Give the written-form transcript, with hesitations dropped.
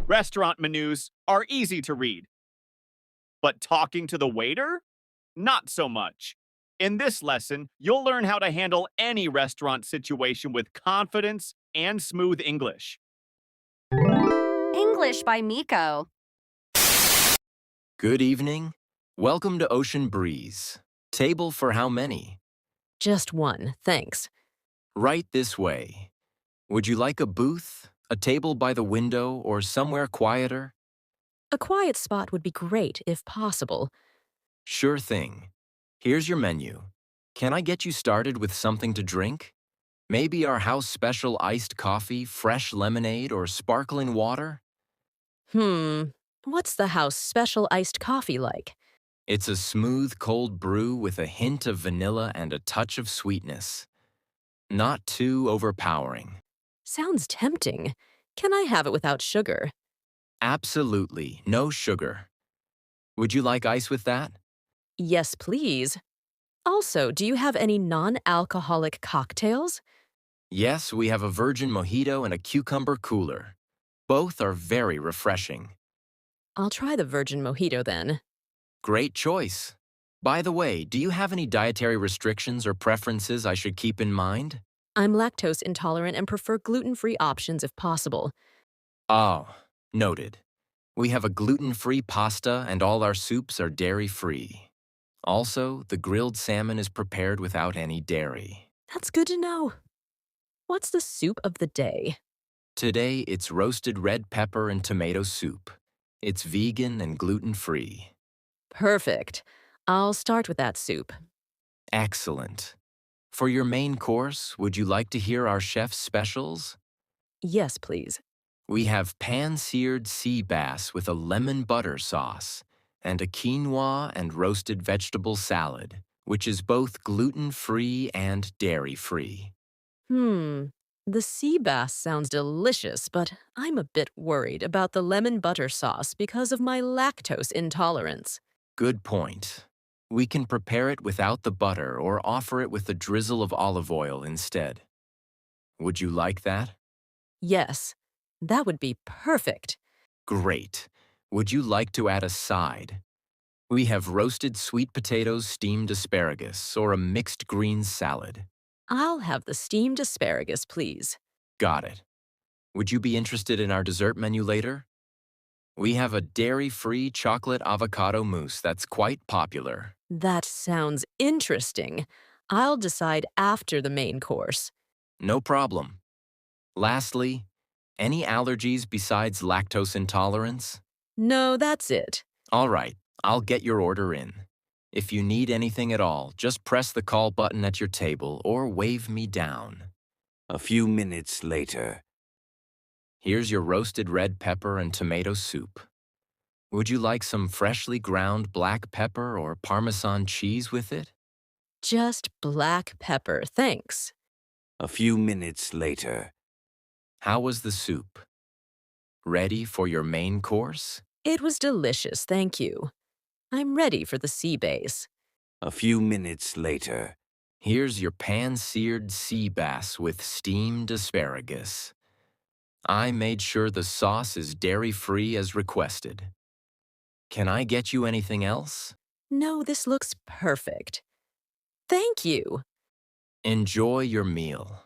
Restaurant menus are easy to read, but talking to the waiter? Not so much. In this lesson, you'll learn how to handle any restaurant situation with confidence and smooth English. English by Miko. Good evening. Welcome to Ocean Breeze. Table for how many? Just one, thanks. Right this way. Would you like a booth, a table by the window, or somewhere quieter? A quiet spot would be great if possible. Sure thing. Here's your menu. Can I get you started with something to drink? Maybe our house special iced coffee, fresh lemonade, or sparkling water? What's the house special iced coffee like? It's a smooth cold brew with a hint of vanilla and a touch of sweetness. Not too overpowering. Sounds tempting. Can I have it without sugar? Absolutely, no sugar. Would you like ice with that? Yes, please. Also, do you have any non-alcoholic cocktails? Yes, we have a virgin mojito and a cucumber cooler. Both are very refreshing. I'll try the virgin mojito then. Great choice. By the way, do you have any dietary restrictions or preferences I should keep in mind? I'm lactose intolerant and prefer gluten-free options if possible. Oh, noted. We have a gluten-free pasta and all our soups are dairy-free. Also, the grilled salmon is prepared without any dairy. That's good to know. What's the soup of the day? Today, it's roasted red pepper and tomato soup. It's vegan and gluten-free. Perfect. I'll start with that soup. Excellent. For your main course, would you like to hear our chef's specials? Yes, please. We have pan-seared sea bass with a lemon butter sauce and a quinoa and roasted vegetable salad, which is both gluten-free and dairy-free. The sea bass sounds delicious, but I'm a bit worried about the lemon butter sauce because of my lactose intolerance. Good point. We can prepare it without the butter or offer it with a drizzle of olive oil instead. Would you like that? Yes, that would be perfect. Great. Would you like to add a side? We have roasted sweet potatoes, steamed asparagus, or a mixed greens salad. I'll have the steamed asparagus, please. Got it. Would you be interested in our dessert menu later? We have a dairy-free chocolate avocado mousse that's quite popular. That sounds interesting. I'll decide after the main course. No problem. Lastly, any allergies besides lactose intolerance? No, that's it. All right, I'll get your order in. If you need anything at all, just press the call button at your table or wave me down. A few minutes later. Here's your roasted red pepper and tomato soup. Would you like some freshly ground black pepper or Parmesan cheese with it? Just black pepper, thanks. A few minutes later. How was the soup? Ready for your main course? It was delicious, thank you. I'm ready for the sea bass. A few minutes later. Here's your pan-seared sea bass with steamed asparagus. I made sure the sauce is dairy-free as requested. Can I get you anything else? No, this looks perfect. Thank you. Enjoy your meal.